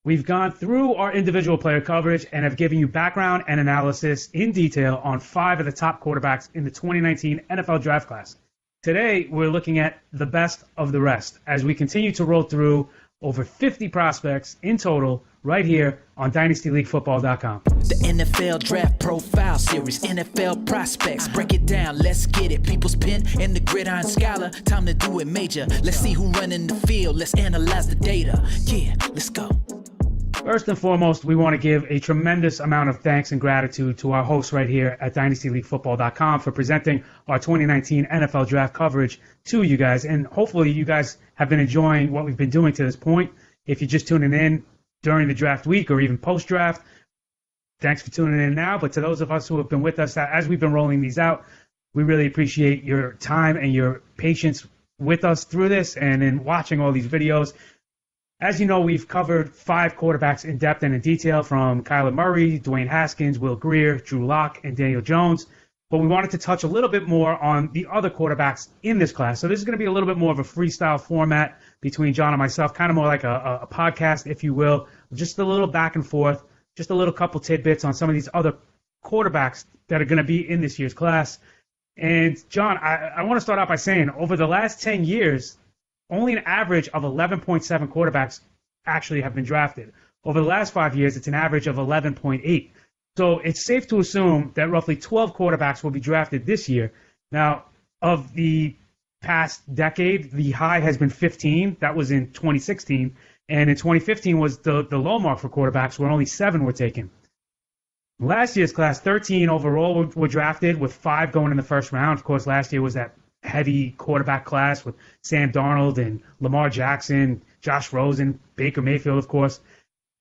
We've gone through our individual player coverage and have given you background and analysis in detail on 5 of the top quarterbacks in the 2019 NFL Draft Class. Today, we're looking at the best of the rest as we continue to roll through over 50 prospects in total right here on DynastyLeagueFootball.com. The NFL Draft Profile Series, NFL Prospects. Break it down, let's get it. People's pen and the gridiron scholar. Time to do it major. Let's see who running the field. Let's analyze the data. Yeah, let's go. First and foremost, we want to give a tremendous amount of thanks and gratitude to our hosts right here at DynastyLeagueFootball.com for presenting our 2019 NFL Draft coverage to you guys. And hopefully you guys have been enjoying what we've been doing to this point. If you're just tuning in during the draft week or even post-draft, thanks for tuning in now. But to those of us who have been with us as we've been rolling these out, we really appreciate your time and your patience with us through this and in watching all these videos. As you know, we've covered 5 quarterbacks in depth and in detail, from Kyler Murray, Dwayne Haskins, Will Grier, Drew Lock, and Daniel Jones. But we wanted to touch a little bit more on the other quarterbacks in this class. So this is going to be a little bit more of a freestyle format between John and myself, kind of more like a podcast, if you will. Just a little back and forth, just a little couple tidbits on some of these other quarterbacks that are going to be in this year's class. And, John, I want to start out by saying, over the last 10 years, only an average of 11.7 quarterbacks actually have been drafted. Over the last 5 years, it's an average of 11.8. So it's safe to assume that roughly 12 quarterbacks will be drafted this year. Now, of the past decade, the high has been 15. That was in 2016. And in 2015 was the low mark for quarterbacks, where only 7 were taken. Last year's class, 13 overall were drafted, with 5 going in the first round. Of course, last year was that heavy quarterback class with Sam Darnold and Lamar Jackson, Josh Rosen, Baker Mayfield, of course.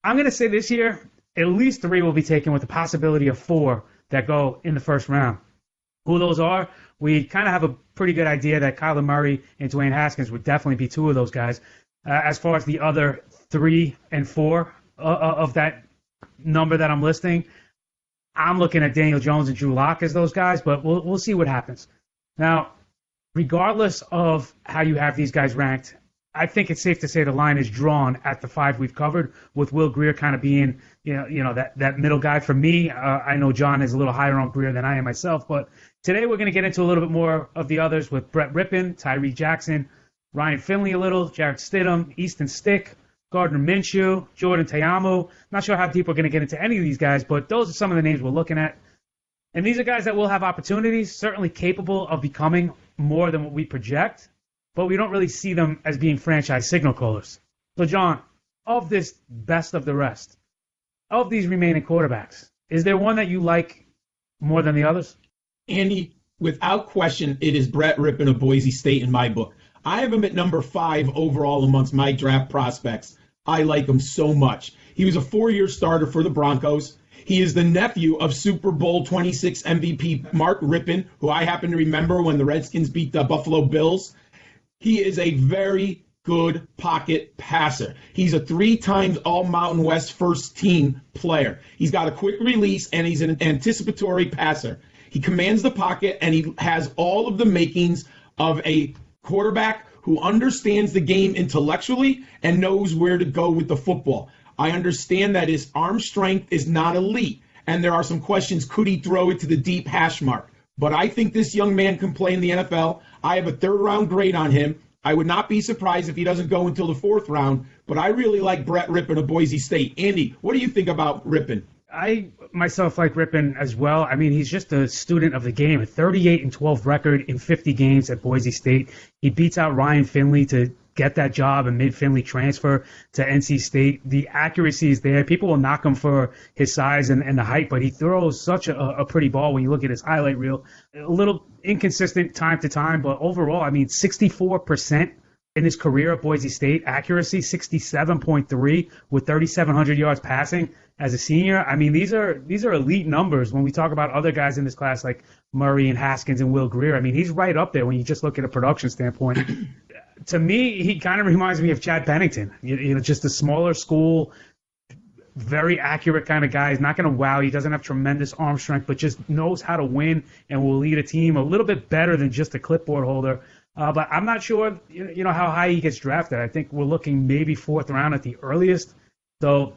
I'm going to say this year, at least 3 will be taken, with the possibility of 4 that go in the first round. Who those are, we kind of have a pretty good idea that Kyler Murray and Dwayne Haskins would definitely be 2 of those guys. As far as the other 3 and 4 of that number that I'm listing, I'm looking at Daniel Jones and Drew Lock as those guys, but we'll see what happens. Now, regardless of how you have these guys ranked, I think it's safe to say the line is drawn at the 5 we've covered, with Will Grier kind of being, that middle guy for me. I know John is a little higher on Grier than I am myself, but today we're going to get into a little bit more of the others with BrettRipert, Tyree Jackson, Ryan Finley a little, Jarrett Stidham, Easton Stick, Gardner Minshew, Jordan Ta'amu. Not sure how deep we're going to get into any of these guys, but those are some of the names we're looking at. And these are guys that will have opportunities, certainly capable of becoming more than what we project, but we don't really see them as being franchise signal callers. So, John, of this best of the rest, of these remaining quarterbacks, is there one that you like more than the others? Andy, without question, it is BrettRipert of Boise State in my book. I have him at number 5 overall amongst my draft prospects. I like him so much. He was a 4-year starter for the Broncos. He is the nephew of Super Bowl 26 MVP Mark Rypien, who I happen to remember when the Redskins beat the Buffalo Bills. He is a very good pocket passer. He's a 3-time All-Mountain West first-team player. He's got a quick release, and he's an anticipatory passer. He commands the pocket, and he has all of the makings of a quarterback who understands the game intellectually and knows where to go with the football. I understand that his arm strength is not elite, and there are some questions. Could he throw it to the deep hash mark? But I think this young man can play in the NFL. I have a 3rd-round grade on him. I would not be surprised if he doesn't go until the 4th round, but I really like BrettRipert of Boise State. Andy, what do you think about Rypien? I myself like Rypien as well. I mean, he's just a student of the game. A 38-12 record in 50 games at Boise State. He beats out Ryan Finley to get that job and made Finley transfer to NC State. The accuracy is there. People will knock him for his size and the height, but he throws such a pretty ball when you look at his highlight reel. A little inconsistent time to time, but overall, I mean, 64% in his career at Boise State. Accuracy, 67.3 with 3,700 yards passing as a senior. I mean, these are elite numbers when we talk about other guys in this class like Murray and Haskins and Will Grier. I mean, he's right up there when you just look at a production standpoint. To me, he kind of reminds me of Chad Pennington. Just a smaller school, very accurate kind of guy. He's not going to wow. He doesn't have tremendous arm strength, but just knows how to win and will lead a team a little bit better than just a clipboard holder. But I'm not sure, how high he gets drafted. I think we're looking maybe 4th round at the earliest. So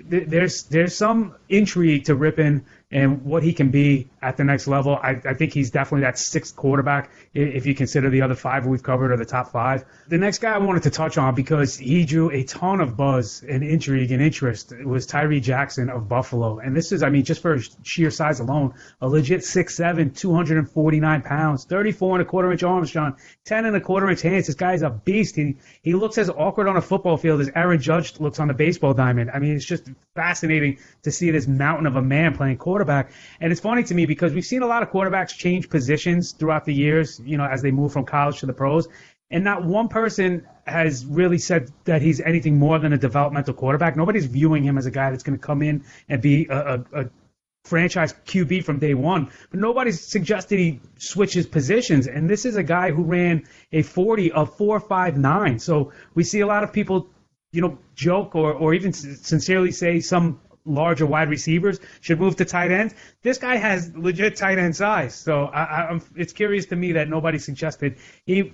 there's some intrigue to Rypien and what he can be at the next level. I think he's definitely that sixth quarterback if you consider the other five we've covered or the top five. The next guy I wanted to touch on because he drew a ton of buzz and intrigue and interest was Tyree Jackson of Buffalo. And this is, I mean, just for sheer size alone, a legit 6'7", 249 pounds, 34 and a quarter inch arms, John, 10 and a quarter inch hands. This guy's a beast. He looks as awkward on a football field as Aaron Judge looks on the baseball diamond. I mean, it's just fascinating to see this mountain of a man playing quarterback. And it's funny to me because we've seen a lot of quarterbacks change positions throughout the years, you know, as they move from college to the pros. And not one person has really said that he's anything more than a developmental quarterback. Nobody's viewing him as a guy that's going to come in and be a franchise QB from day one. But nobody's suggested he switches positions. And this is a guy who ran a 40 of 4.59. So we see a lot of people, you know, joke or even sincerely say some larger wide receivers should move to tight ends. This guy has legit tight end size. So it's curious to me that nobody suggested he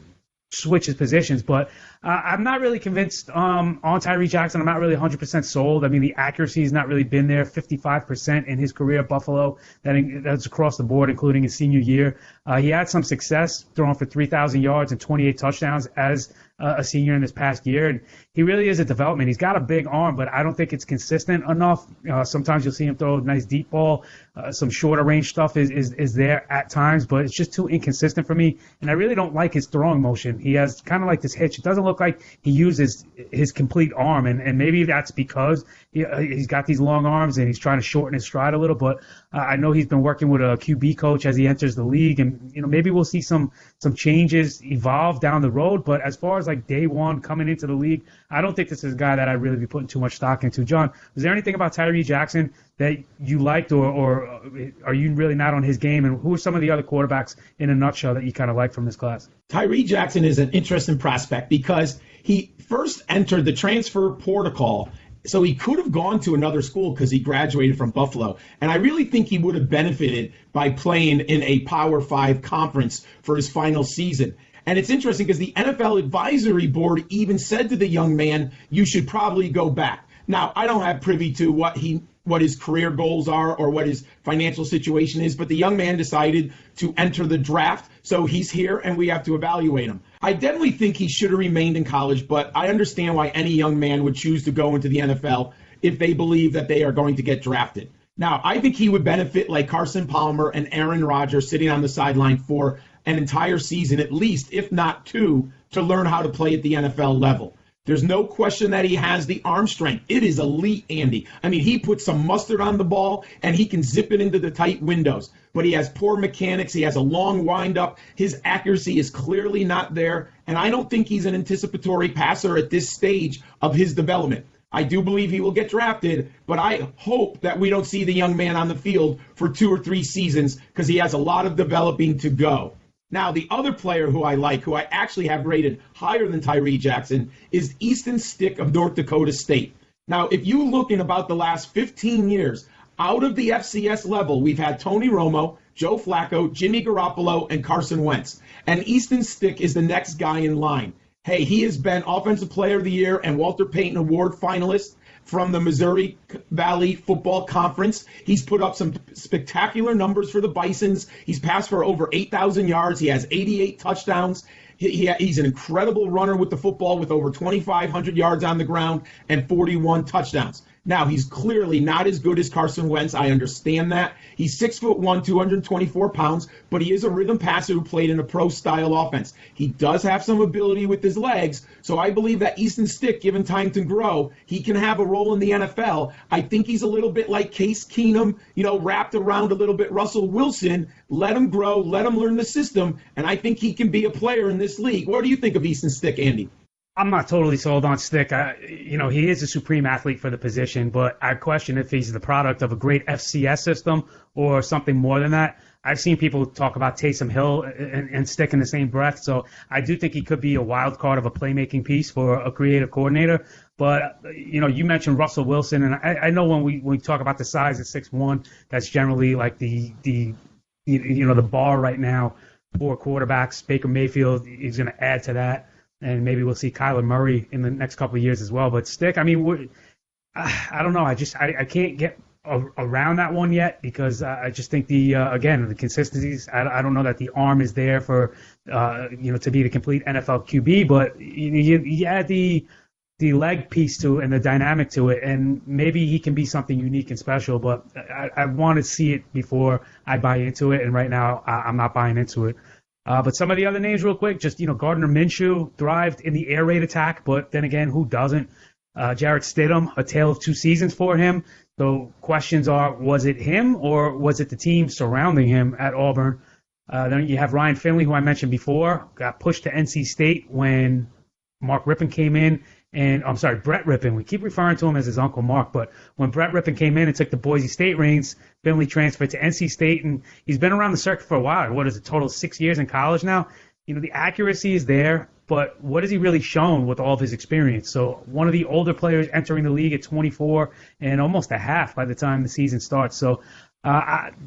switches positions. But I'm not really convinced on Tyree Jackson. I'm not really 100% sold. I mean, the accuracy has not really been there. 55% in his career at Buffalo. That's across the board, including his senior year. He had some success throwing for 3,000 yards and 28 touchdowns as a senior in this past year. And he really is a development. He's got a big arm, but I don't think it's consistent enough. Sometimes you'll see him throw a nice deep ball. Some shorter range stuff is there at times, but it's just too inconsistent for me. And I really don't like his throwing motion. He has kind of like this hitch. It doesn't look like he uses his complete arm, and maybe that's because he's got these long arms and he's trying to shorten his stride a little. But I know he's been working with a QB coach as he enters the league, and you know maybe we'll see some changes evolve down the road. But as far as like day one coming into the league, I don't think this is a guy that I'd really be putting too much stock into. John, was there anything about Tyree Jackson that you liked, or are you really not on his game? And who are some of the other quarterbacks in a nutshell that you kind of like from this class? Tyree Jackson is an interesting prospect because he first entered the transfer protocol. So he could have gone to another school because he graduated from Buffalo. And I really think he would have benefited by playing in a Power 5 conference for his final season. And it's interesting because the NFL advisory board even said to the young man, you should probably go back. Now, I don't have privy to what his career goals are or what his financial situation is, but the young man decided to enter the draft. So he's here and we have to evaluate him. I definitely think he should have remained in college, but I understand why any young man would choose to go into the NFL if they believe that they are going to get drafted. Now, I think he would benefit like Carson Palmer and Aaron Rodgers sitting on the sideline for an entire season, at least, if not two, to learn how to play at the NFL level. There's no question that he has the arm strength. It is elite, Andy. I mean, he puts some mustard on the ball, and he can zip it into the tight windows. But he has poor mechanics. He has a long windup. His accuracy is clearly not there. And I don't think he's an anticipatory passer at this stage of his development. I do believe he will get drafted, but I hope that we don't see the young man on the field for 2 or 3 seasons because he has a lot of developing to go. Now, the other player who I like, who I actually have rated higher than Tyree Jackson, is Easton Stick of North Dakota State. Now, if you look in about the last 15 years, out of the FCS level, we've had Tony Romo, Joe Flacco, Jimmy Garoppolo, and Carson Wentz. And Easton Stick is the next guy in line. Hey, he has been Offensive Player of the Year and Walter Payton Award finalist from the Missouri Valley Football Conference. He's put up some spectacular numbers for the Bisons. He's passed for over 8,000 yards. He has 88 touchdowns. He's an incredible runner with the football with over 2,500 yards on the ground and 41 touchdowns. Now, he's clearly not as good as Carson Wentz. I understand that. He's 6'1", 224 pounds, but he is a rhythm passer who played in a pro-style offense. He does have some ability with his legs, so I believe that Easton Stick, given time to grow, he can have a role in the NFL. I think he's a little bit like Case Keenum, wrapped around a little bit Russell Wilson. Let him grow, let him learn the system, and I think he can be a player in this league. What do you think of Easton Stick, Andy? I'm not totally sold on Stick. He is a supreme athlete for the position, but I question if he's the product of a great FCS system or something more than that. I've seen people talk about Taysom Hill and Stick in the same breath, so I do think he could be a wild card of a playmaking piece for a creative coordinator. But, you mentioned Russell Wilson, and I know when we talk about the size at 6'1", that's generally like the bar right now for quarterbacks. Baker Mayfield is going to add to that. And maybe we'll see Kyler Murray in the next couple of years as well. But Stick, I don't know. I can't get around that one yet because I just think the consistencies. I don't know that the arm is there for to be the complete NFL QB, but you add the leg piece to it and the dynamic to it, and maybe he can be something unique and special. But I want to see it before I buy into it, and right now I'm not buying into it. But some of the other names, real quick, just Gardner Minshew thrived in the air raid attack, but then again, who doesn't? Jarrett Stidham, a tale of two seasons for him. So questions are, was it him or was it the team surrounding him at Auburn? Then you have Ryan Finley, who I mentioned before, got pushed to NC State when Mark Rypien came in. And I'm sorry, Brett Rypien. We keep referring to him as his Uncle Mark, but when Brett Rypien came in and took the Boise State reins, Finley transferred to NC State, and he's been around the circuit for a while. What is it, total 6 years in college now? The accuracy is there, but what has he really shown with all of his experience? So one of the older players entering the league at 24 and almost a half by the time the season starts. So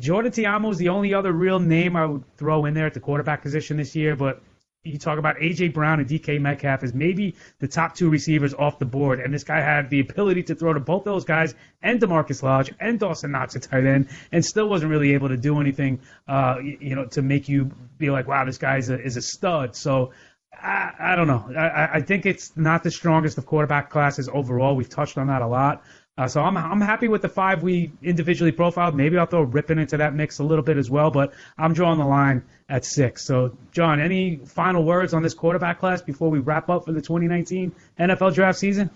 Jordan Ta'amu is the only other real name I would throw in there at the quarterback position this year, but you talk about A.J. Brown and DK Metcalf as maybe the top two receivers off the board, and this guy had the ability to throw to both those guys and DeMarcus Lodge and Dawson Knox at tight end, and still wasn't really able to do anything, to make you be like, wow, this guy is a stud. So I don't know. I think it's not the strongest of quarterback classes overall. We've touched on that a lot. So I'm happy with the five we individually profiled. Maybe I'll throw Rypien into that mix a little bit as well, but I'm drawing the line at 6. So, John, any final words on this quarterback class before we wrap up for the 2019 NFL draft season?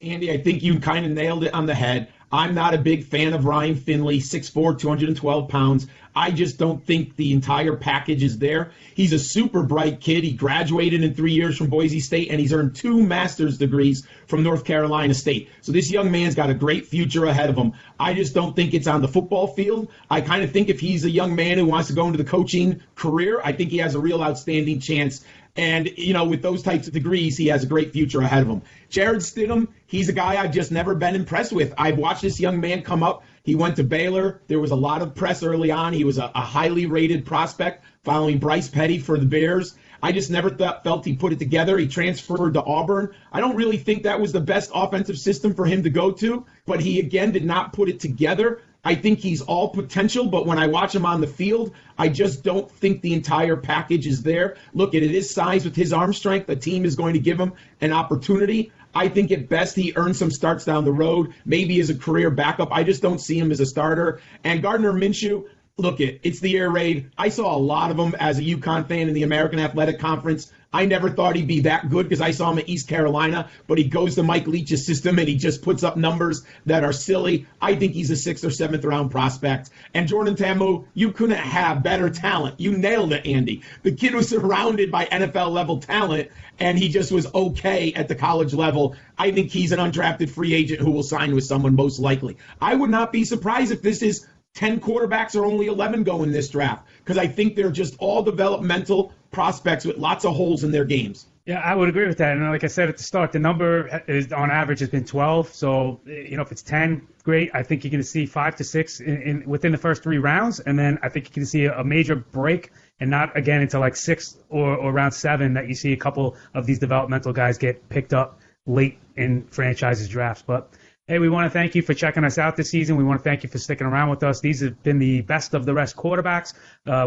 Andy, I think you kind of nailed it on the head. I'm not a big fan of Ryan Finley, 6'4", 212 pounds. I just don't think the entire package is there. He's a super bright kid. He graduated in 3 years from Boise State, and he's earned 2 master's degrees from North Carolina State. So this young man's got a great future ahead of him. I just don't think it's on the football field. I kind of think if he's a young man who wants to go into the coaching career, I think he has a real outstanding chance. And, with those types of degrees, he has a great future ahead of him. Jarrett Stidham, he's a guy I've just never been impressed with. I've watched this young man come up. He went to Baylor. There was a lot of press early on. He was a highly rated prospect following Bryce Petty for the Bears. I just never felt he put it together. He transferred to Auburn. I don't really think that was the best offensive system for him to go to, but he, again, did not put it together. I think he's all potential, but when I watch him on the field, I just don't think the entire package is there. Look, at his size with his arm strength, the team is going to give him an opportunity. I think at best he earns some starts down the road, maybe as a career backup. I just don't see him as a starter. And Gardner Minshew, look, it's the air raid. I saw a lot of him as a UConn fan in the American Athletic Conference. I never thought he'd be that good because I saw him at East Carolina, but he goes to Mike Leach's system and he just puts up numbers that are silly. I think he's a 6th or 7th round prospect. And Jordan Ta'amu, you couldn't have better talent. You nailed it, Andy. The kid was surrounded by NFL level talent and he just was okay at the college level. I think he's an undrafted free agent who will sign with someone most likely. I would not be surprised if this is 10 quarterbacks or only 11 go in this draft because I think they're just all developmental prospects with lots of holes in their games. Yeah, I would agree with that. And like I said at the start, the number is on average has been 12. So, if it's 10, great. I think you're going to see 5 to 6 within the first 3 rounds. And then I think you can see a major break and not again until like 6 or round 7 that you see a couple of these developmental guys get picked up late in franchises drafts. But hey, we want to thank you for checking us out this season. We want to thank you for sticking around with us. These have been the best of the rest quarterbacks.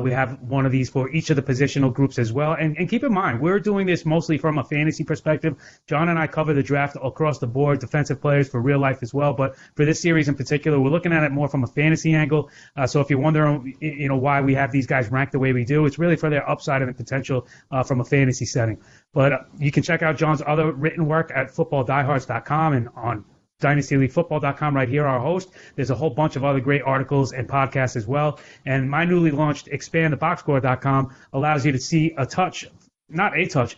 We have one of these for each of the positional groups as well. And keep in mind, we're doing this mostly from a fantasy perspective. John and I cover the draft across the board, defensive players for real life as well. But for this series in particular, we're looking at it more from a fantasy angle. So if you're wondering, why we have these guys ranked the way we do, it's really for their upside and the potential from a fantasy setting. But you can check out John's other written work at footballdiehards.com and on DynastyLeagueFootball.com right here, our host. There's a whole bunch of other great articles and podcasts as well. And my newly launched ExpandTheBoxScore.com allows you to see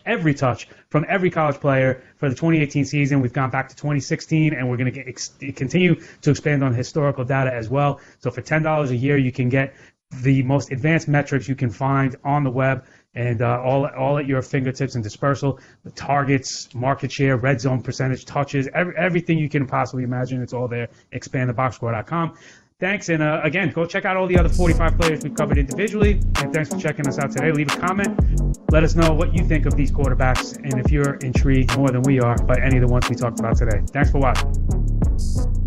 every touch from every college player for the 2018 season. We've gone back to 2016, and we're going to continue to expand on historical data as well. So for $10 a year, you can get the most advanced metrics you can find on the web, and all at your fingertips and dispersal. The targets, market share, red zone percentage, touches, everything you can possibly imagine. It's all there. ExpandTheBoxScore.com. Thanks, and again, go check out all the other 45 players we've covered individually. And thanks for checking us out today. Leave a comment. Let us know what you think of these quarterbacks, and if you're intrigued more than we are by any of the ones we talked about today. Thanks for watching. Peace.